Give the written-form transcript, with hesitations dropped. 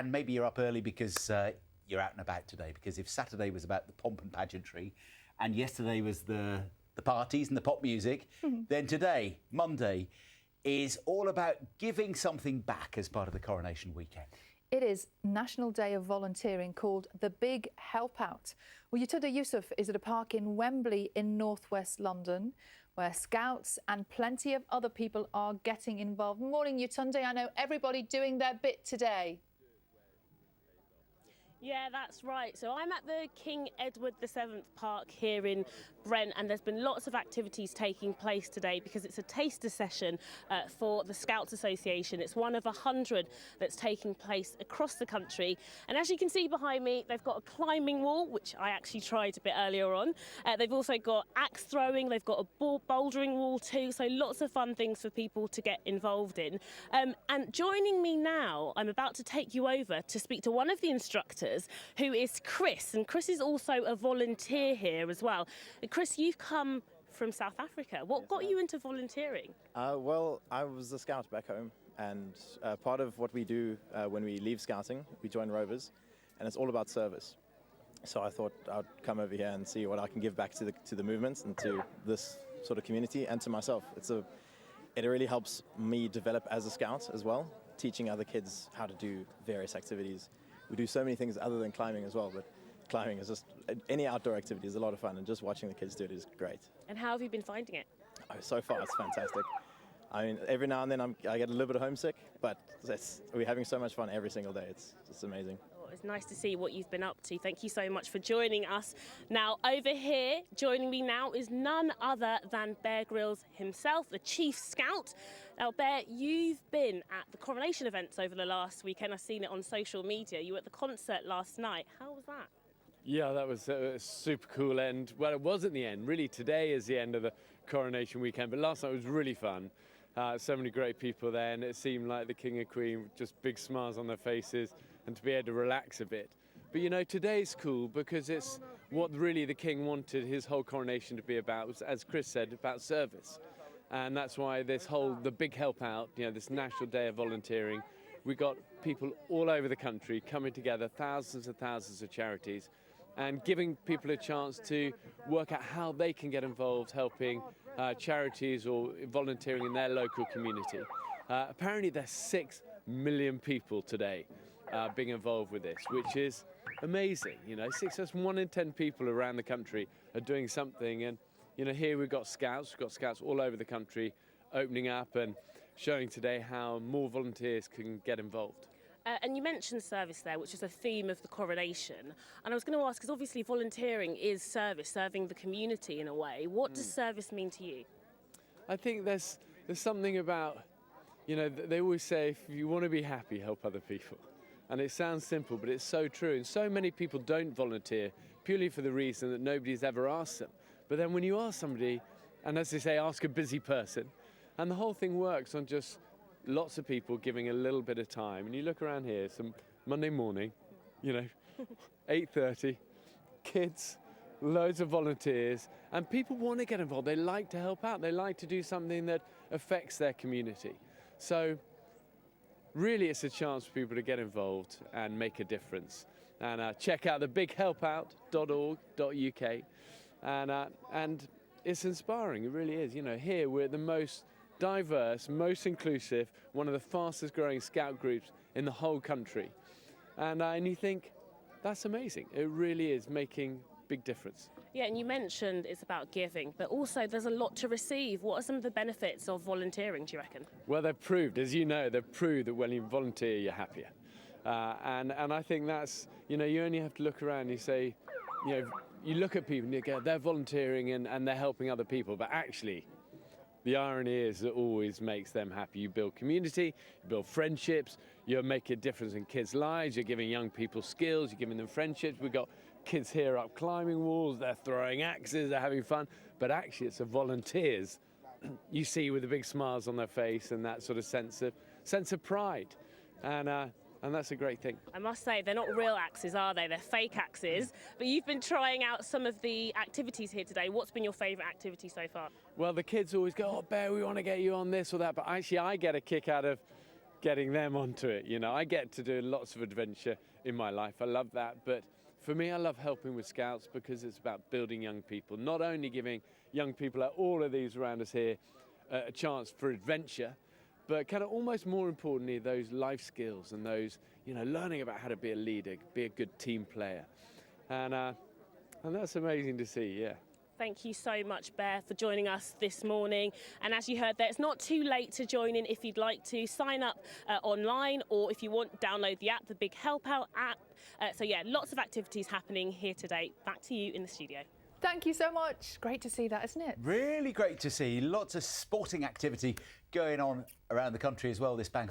And maybe you're up early because you're out and about today, because if Saturday was about the pomp and pageantry and yesterday was the parties and the pop music, then today, Monday, is all about giving something back as part of the Coronation weekend. It is National Day of Volunteering, called the Big Help Out. Well, Yetunde Yusuf is at a park in Wembley in northwest London, where Scouts and plenty of other people are getting involved. Morning, Yetunde. I know everybody doing their bit today. Yeah, that's right. So I'm at the King Edward VII Park here in Brent, and there's been lots of activities taking place today because it's a taster session for the Scouts Association. It's one of 100 that's taking place across the country. And as you can see behind me, they've got a climbing wall, which I actually tried a bit earlier on. They've also got axe throwing, they've got a bouldering wall too, so lots of fun things for people to get involved in. And joining me now, I'm about to take you over to speak to one of the instructors, who is Chris, and Chris is also a volunteer here as well. Chris, you've come from South Africa. What got you into volunteering? Well, I was a scout back home, and part of what we do when we leave scouting, we join Rovers, and it's all about service. So I thought I'd come over here and see what I can give back to the movement and to this sort of community and to myself. It really helps me develop as a scout as well, teaching other kids how to do various activities. We do so many things other than climbing as well, but climbing is just, any outdoor activity is a lot of fun, and just watching the kids do it is great. And how have you been finding it? Oh, so far it's fantastic. I mean, every now and then I get a little bit homesick, but we're having so much fun every single day. It's just amazing. It's nice to see what you've been up to. Thank you so much for joining us. Now, over here, joining me now is none other than Bear Grylls himself, the Chief Scout. Now, Bear, you've been at the Coronation events over the last weekend. I've seen it on social media. You were at the concert last night. How was that? Yeah, that was a super cool end. Well, it wasn't the end. Really, today is the end of the Coronation weekend, but last night was really fun. So many great people there, and it seemed like the King and Queen with just big smiles on their faces, and to be able to relax a bit. But you know, today's cool because it's what really the King wanted his whole coronation to be about, was, as Chris said, about service. And that's why the Big Help Out, you know, this National Day of Volunteering, we got people all over the country coming together, thousands and thousands of charities, and giving people a chance to work out how they can get involved helping charities or volunteering in their local community. Apparently there's 6 million people today being involved with this, which is amazing. You know, that's 1 in 10 people around the country are doing something. And you know, here we've got scouts all over the country opening up and showing today how more volunteers can get involved. And you mentioned service there, which is a theme of the Coronation. And I was going to ask, because obviously volunteering is service, serving the community in a way. What does service mean to you? I think there's something about, you know, they always say, if you want to be happy, help other people. And it sounds simple, but it's so true. And so many people don't volunteer purely for the reason that nobody's ever asked them. But then when you ask somebody, and as they say, ask a busy person, and the whole thing works on just lots of people giving a little bit of time. And you look around here, some Monday morning, you know, 8:30, kids, loads of volunteers, and people want to get involved. They like to help out. They like to do something that affects their community. So really, it's a chance for people to get involved and make a difference. And check out the bighelpout.org.uk. And it's inspiring, it really is. You know, here we're the most diverse, most inclusive, one of the fastest growing scout groups in the whole country. And you think, that's amazing. It really is making a big difference. Yeah, and you mentioned it's about giving, but also there's a lot to receive. What are some of the benefits of volunteering, do you reckon? Well, they've proved, as you know, they've proved that when you volunteer, you're happier. And I think that's, you know, you only have to look around and you say, you know, you look at people and you go, they're volunteering and they're helping other people, but actually, the irony is it always makes them happy. You build community, you build friendships, you're making a difference in kids' lives, you're giving young people skills, you're giving them friendships. We've got kids here up climbing walls, they're throwing axes, they're having fun, but actually it's the volunteers you see with the big smiles on their face and that sort of sense of pride. And that's a great thing. I must say, they're not real axes, are they? They're fake axes. But you've been trying out some of the activities here today. What's been your favourite activity so far? Well, the kids always go, oh, Bear, we want to get you on this or that. But actually, I get a kick out of getting them onto it. You know, I get to do lots of adventure in my life. I love that. But for me, I love helping with Scouts because it's about building young people, not only giving young people like all of these around us here a chance for adventure, but kind of almost more importantly, those life skills and those, you know, learning about how to be a leader, be a good team player. And that's amazing to see, yeah. Thank you so much, Bear, for joining us this morning. And as you heard there, it's not too late to join in if you'd like to. Sign up online, or if you want, download the app, the Big Help Out app. So yeah, lots of activities happening here today. Back to you in the studio. Thank you so much. Great to see that, isn't it? Really great to see. Lots of sporting activity going on around the country as well this bank